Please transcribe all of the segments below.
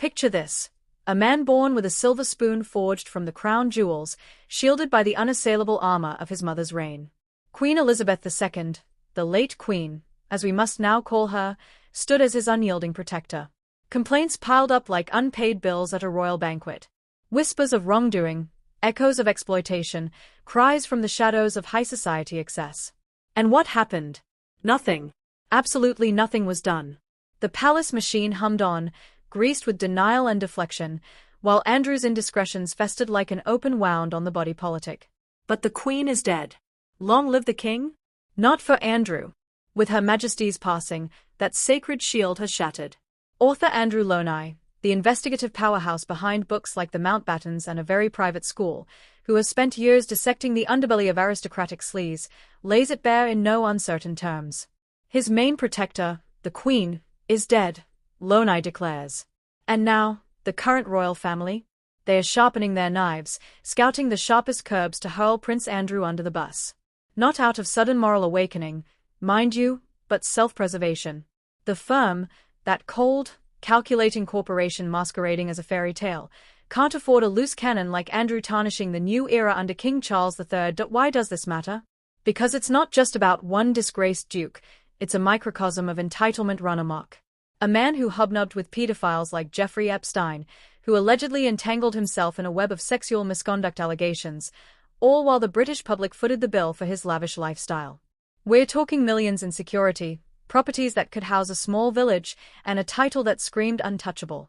Picture this. A man born with a silver spoon forged from the crown jewels, shielded by the unassailable armor of his mother's reign. Queen Elizabeth II, the late Queen, as we must now call her, stood as his unyielding protector. Complaints piled up like unpaid bills at a royal banquet. Whispers of wrongdoing, echoes of exploitation, cries from the shadows of high society excess. And what happened? Nothing. Absolutely nothing was done. The palace machine hummed on, greased with denial and deflection, while Andrew's indiscretions festered like an open wound on the body politic. But the Queen is dead. Long live the King? Not for Andrew. With Her Majesty's passing, that sacred shield has shattered. Author Andrew Lownie, the investigative powerhouse behind books like The Mountbattens and A Very Private School, who has spent years dissecting the underbelly of aristocratic sleaze, lays it bare in no uncertain terms. His main protector, the Queen, is dead, Lownie declares. And now, the current royal family? They are sharpening their knives, scouting the sharpest curbs to hurl Prince Andrew under the bus. Not out of sudden moral awakening, mind you, but self-preservation. The firm, that cold, calculating corporation masquerading as a fairy tale, can't afford a loose cannon like Andrew tarnishing the new era under King Charles III. Why does this matter? Because it's not just about one disgraced duke, it's a microcosm of entitlement run amok. A man who hobnobbed with pedophiles like Jeffrey Epstein, who allegedly entangled himself in a web of sexual misconduct allegations, all while the British public footed the bill for his lavish lifestyle. We're talking millions in security, properties that could house a small village, and a title that screamed untouchable.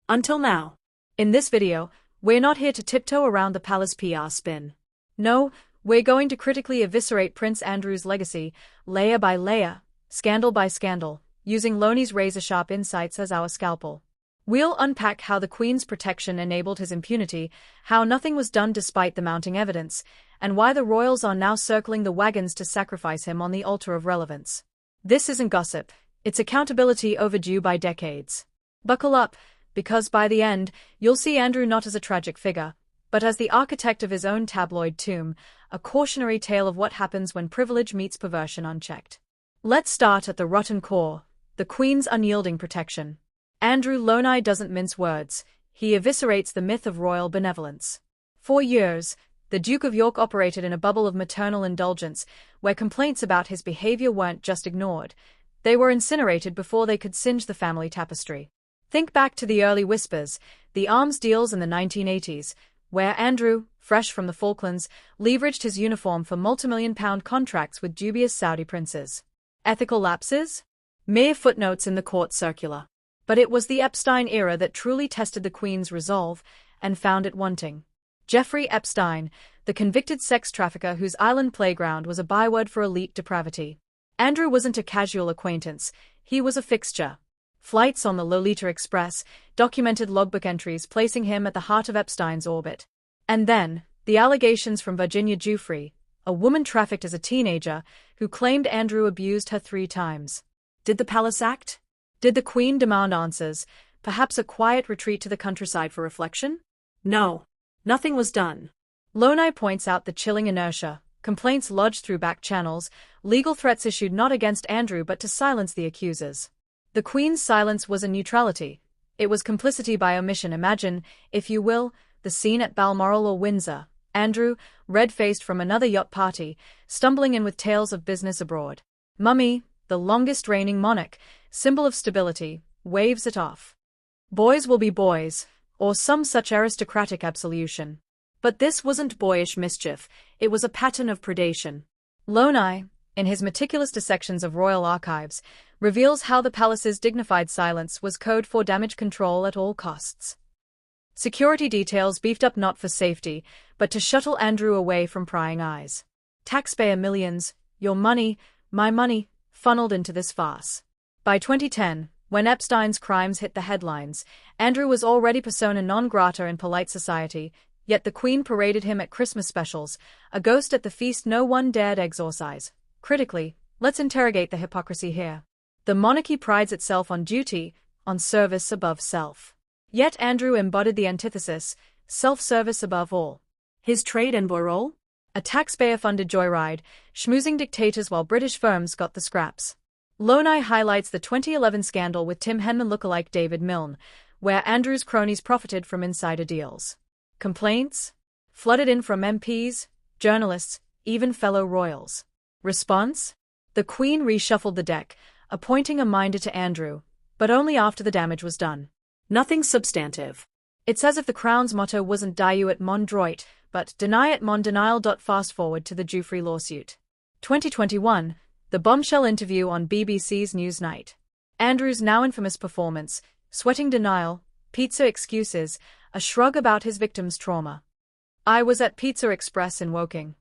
Until now. In this video, we're not here to tiptoe around the palace PR spin. No, we're going to critically eviscerate Prince Andrew's legacy, layer by layer, scandal by scandal, using Lownie's razor-sharp insights as our scalpel. We'll unpack how the Queen's protection enabled his impunity, how nothing was done despite the mounting evidence, and why the royals are now circling the wagons to sacrifice him on the altar of relevance. This isn't gossip, it's accountability overdue by decades. Buckle up, because by the end, you'll see Andrew not as a tragic figure, but as the architect of his own tabloid tomb, a cautionary tale of what happens when privilege meets perversion unchecked. Let's start at the rotten core, the Queen's unyielding protection. Andrew Lownie doesn't mince words, he eviscerates the myth of royal benevolence. For years, the Duke of York operated in a bubble of maternal indulgence, where complaints about his behavior weren't just ignored, they were incinerated before they could singe the family tapestry. Think back to the early whispers, the arms deals in the 1980s, where Andrew, fresh from the Falklands, leveraged his uniform for multimillion-pound contracts with dubious Saudi princes. Ethical lapses? Mere footnotes in the court circular. But it was the Epstein era that truly tested the Queen's resolve, and found it wanting. Jeffrey Epstein, the convicted sex trafficker whose island playground was a byword for elite depravity. Andrew wasn't a casual acquaintance, he was a fixture. Flights on the Lolita Express documented logbook entries placing him at the heart of Epstein's orbit. And then, the allegations from Virginia Giuffre, a woman trafficked as a teenager, who claimed Andrew abused her 3 times. Did the palace act? Did the Queen demand answers, perhaps a quiet retreat to the countryside for reflection? No. Nothing was done. Lownie points out the chilling inertia, complaints lodged through back channels, legal threats issued not against Andrew but to silence the accusers. The Queen's silence was a neutrality. It was complicity by omission. Imagine, if you will, the scene at Balmoral or Windsor. Andrew, red-faced from another yacht party, stumbling in with tales of business abroad. Mummy, the longest reigning monarch, symbol of stability, waves it off. Boys will be boys, or some such aristocratic absolution. But this wasn't boyish mischief, it was a pattern of predation. Lownie, in his meticulous dissections of royal archives, reveals how the palace's dignified silence was code for damage control at all costs. Security details beefed up not for safety, but to shuttle Andrew away from prying eyes. Taxpayer millions, your money, my money, funneled into this farce. By 2010, when Epstein's crimes hit the headlines, Andrew was already persona non grata in polite society, yet the Queen paraded him at Christmas specials, a ghost at the feast no one dared exorcise. Critically, let's interrogate the hypocrisy here. The monarchy prides itself on duty, on service above self. Yet Andrew embodied the antithesis, self-service above all. His trade and role? A taxpayer-funded joyride, schmoozing dictators while British firms got the scraps. Lownie highlights the 2011 scandal with Tim Henman lookalike David Milne, where Andrew's cronies profited from insider deals. Complaints flooded in from MPs, journalists, even fellow royals. Response? The Queen reshuffled the deck, appointing a minder to Andrew, but only after the damage was done. Nothing substantive. It's as if the Crown's motto wasn't diu et mon droit, but deny et mon denial. Fast forward to the Jeffrey lawsuit. 2021, the bombshell interview on BBC's Newsnight. Andrew's now infamous performance, sweating denial, pizza excuses, a shrug about his victim's trauma. I was at Pizza Express in Woking.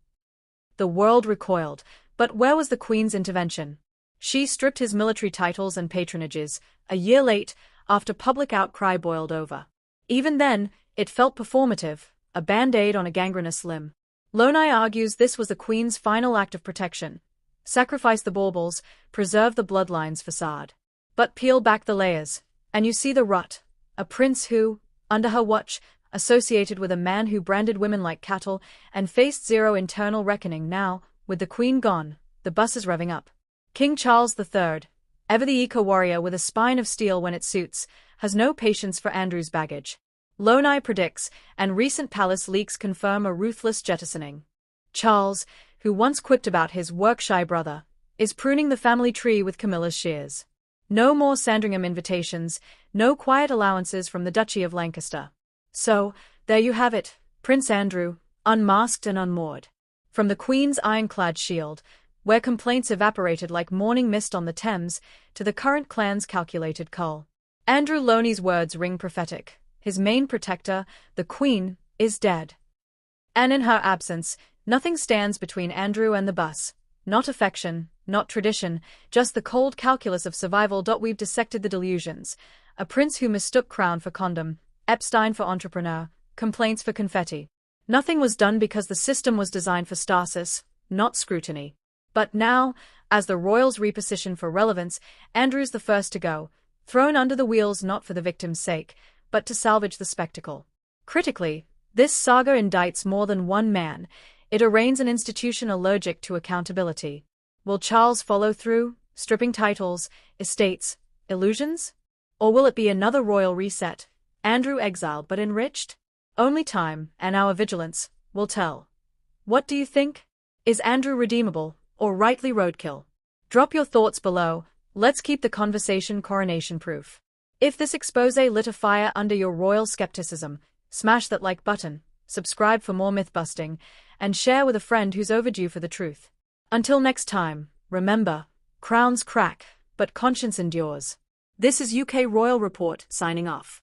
The world recoiled, but where was the Queen's intervention? She stripped his military titles and patronages, a year late, after public outcry boiled over. Even then, it felt performative, a band-aid on a gangrenous limb. Lownie argues this was the Queen's final act of protection. Sacrifice the baubles, preserve the bloodline's facade. But peel back the layers, and you see the rut. A prince who, under her watch, associated with a man who branded women like cattle and faced zero internal reckoning. Now, with the Queen gone, the bus is revving up. King Charles III, ever the eco-warrior with a spine of steel when it suits, has no patience for Andrew's baggage. Lownie predicts, and recent palace leaks confirm a ruthless jettisoning. Charles, who once quipped about his work-shy brother, is pruning the family tree with Camilla's shears. No more Sandringham invitations, no quiet allowances from the Duchy of Lancaster. So, there you have it, Prince Andrew, unmasked and unmoored. From the Queen's ironclad shield, where complaints evaporated like morning mist on the Thames, to the current clan's calculated cull. Andrew Lownie's words ring prophetic. His main protector, the Queen, is dead. And in her absence, nothing stands between Andrew and the bus. Not affection, not tradition, just the cold calculus of survival. We've dissected the delusions. A prince who mistook crown for condom, Epstein for entrepreneur, complaints for confetti. Nothing was done because the system was designed for stasis, not scrutiny. But now, as the royals reposition for relevance, Andrew's the first to go, thrown under the wheels not for the victim's sake, but to salvage the spectacle. Critically, this saga indicts more than one man. It arraigns an institution allergic to accountability. Will Charles follow through, stripping titles, estates, illusions? Or will it be another royal reset, Andrew exiled but enriched? Only time, and our vigilance, will tell. What do you think? Is Andrew redeemable, or rightly roadkill? Drop your thoughts below. Let's keep the conversation coronation-proof. If this expose lit a fire under your royal skepticism, smash that like button, subscribe for more myth-busting, and share with a friend who's overdue for the truth. Until next time, remember, crowns crack, but conscience endures. This is UK Royal Report signing off.